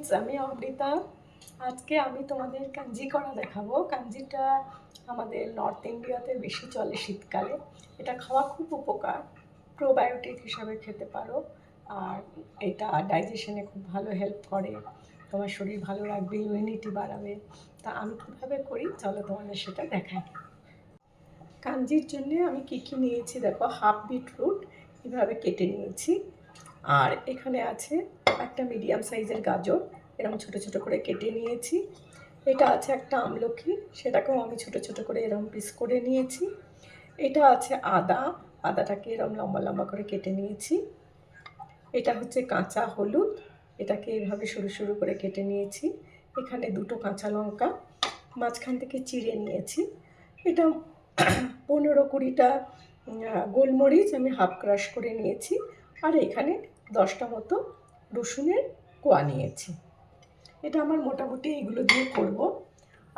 Friends, আমি অমৃতা। আজকে আমি তোমাদের কাঞ্জি করা দেখাবো। কাঞ্জিটা আমাদের নর্থ ইন্ডিয়াতে বেশি চলে শীতকালে। এটা খাওয়া খুব উপকার, প্রোবায়োটিক হিসাবে খেতে পারো। আর এটা ডাইজেশনে খুব ভালো হেল্প করে, তোমার শরীর ভালো রাখবে, ইমিউনিটি বাড়াবে। তা আমি কীভাবে করি চলো তোমাদের সেটা দেখাই। কাঞ্জির জন্যে আমি কী কী নিয়েছি দেখো, হাফ বিটরুট এভাবে কেটে নিয়েছি। আর এখানে আছে একটা মিডিয়াম সাইজের গাজর, এরকম ছোট ছোট করে কেটে নিয়েছি। এটা আছে একটা আমলকি, সেটাকেও আমি ছোট ছোট করে এরকম পিস করে নিয়েছি। এটা আছে আদা, আদাটাকে এরকম লম্বা লম্বা করে কেটে নিয়েছি। এটা হচ্ছে কাঁচা হলুদ, এটাকে এইভাবে সরু সরু করে কেটে নিয়েছি। এখানে দুটো কাঁচা লঙ্কা মাঝখান থেকে চিড়ে নিয়েছি। এটা 15-20টা গোলমরিচ আমি হাফ ক্রাশ করে নিয়েছি। আর এখানে 10টা মতো রসুনের কোয়া নিয়েছি। এটা আমার মোটামুটি এগুলো দিয়ে করব।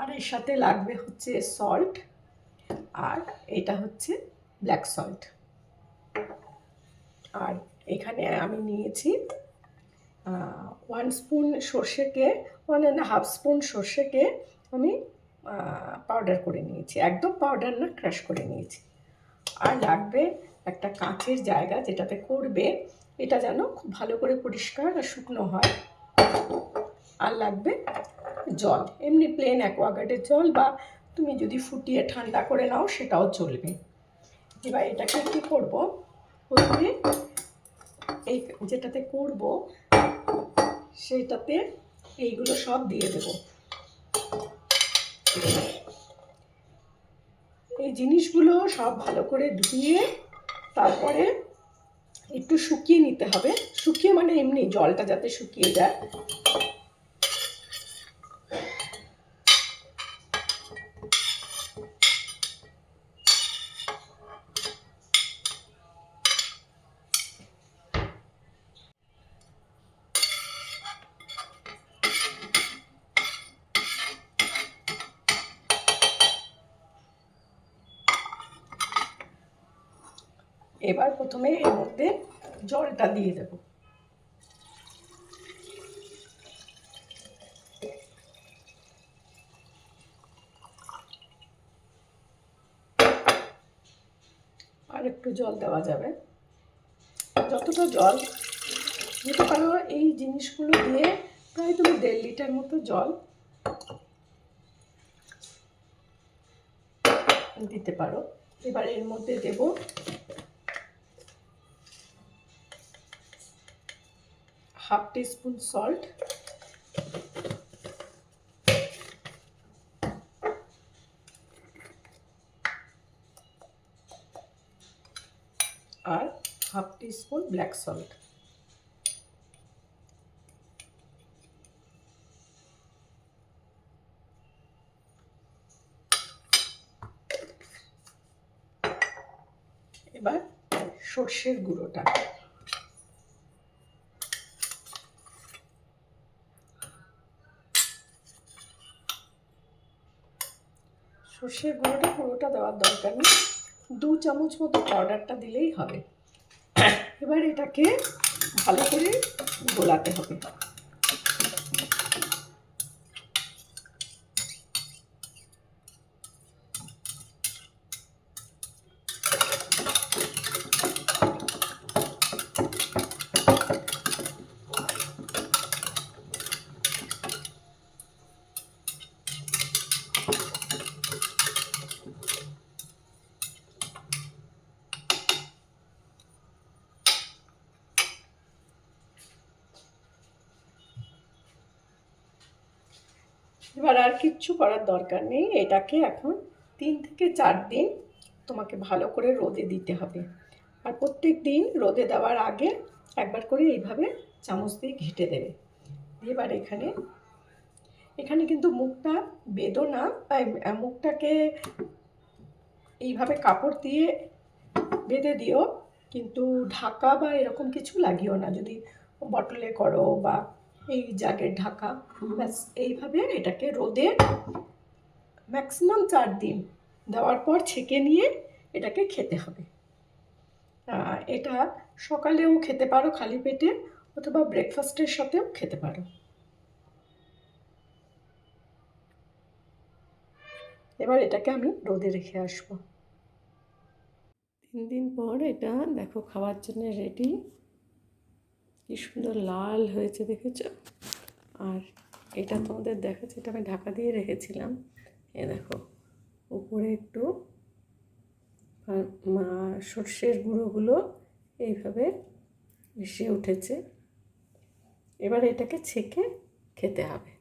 আর এর সাথে লাগবে হচ্ছে সল্ট, আর এটা হচ্ছে ব্ল্যাক সল্ট। আর এখানে আমি নিয়েছি 1 স্পুন সর্ষেকে, 1.5 স্পুন সর্ষেকে আমি পাউডার করে নিয়েছি, একদম পাউডার না, ক্রাশ করে নিয়েছি। আর লাগবে একটা কাঁচের জায়গা যেটাতে করবে, এটা যেন খুব ভালো করে পরিষ্কার আর শুকনো হয়। আর লাগবে জল, এমনি প্লেন অ্যাকোয়াগার্ডের জল, বা তুমি যদি ফুটিয়ে ঠান্ডা করে নাও সেটাও চলবে। এবার এটাকে কী করবো, প্রথমে এই যেটাতে করব সেইটাতে এইগুলো সব দিয়ে দেব। এই জিনিসগুলো সব ভালো করে ধুয়ে তারপরে একটু শুকিয়ে নিতে হবে। শুকিয়ে মানে এমনি জলটা যাতে শুকিয়ে যায়। এবার প্রথমে এর মধ্যে জলটা দিয়ে দেব। আর একটু জল দেওয়া যাবে, যতটা জল দিতে পারো। এই জিনিসগুলো দিয়ে প্রায় তুমি 1.5 লিটার মতো জল দিতে পারো। এবার এর মধ্যে দেব হাফ টিস্পুন সল্ট, আর হাফ টিস্পুন ব্ল্যাক সল্ট। এবার সর্ষের গুঁড়োটা, সর্ষের গুঁড়োটা পুরোটা দেওয়ার দরকার নেই, 2 চামচ মতো পাউডারটা দিলেই হবে। এবার এটাকে ভালো করে গোলাতে হবে। এবার আর কিচ্ছু করার দরকার নেই, এটাকে এখন 3 থেকে 4 দিন তোমাকে ভালো করে রোদে দিতে হবে। আর প্রত্যেক দিন রোদে দেওয়ার আগে একবার করে এইভাবে চামচ দিয়ে ঘেঁটে দেবে। এবার এখানে কিন্তু মুখটা বেঁধো না, মুখটাকে এইভাবে কাপড় দিয়ে বেঁধে দিও, কিন্তু ঢাকা বা এরকম কিছু লাগিও না। যদি বটলে করো বা এই জাগের ঢাকা, ব্যাস এইভাবে এটাকে রোদে ম্যাক্সিমাম 4 দিন দেওয়ার পর ছেঁকে নিয়ে এটাকে খেতে হবে। এটা সকালেও খেতে পারো খালি পেটে, অথবা ব্রেকফাস্টের সাথেও খেতে পারো। এবার এটাকে আমি রোদে রেখে আসবো। 3 দিন পর এটা দেখো খাওয়ার জন্য রেডি। কি সুন্দর লাল হয়েছে দেখেছো? আর এটা তোমাদের দেখাচ্ছে, এটা আমি ঢাকা দিয়ে রেখেছিলাম। এ দেখো উপরে একটু সর্ষের গুঁড়োগুলো এইভাবে মিশে উঠেছে। এবার এটাকে ছেঁকে খেতে হবে।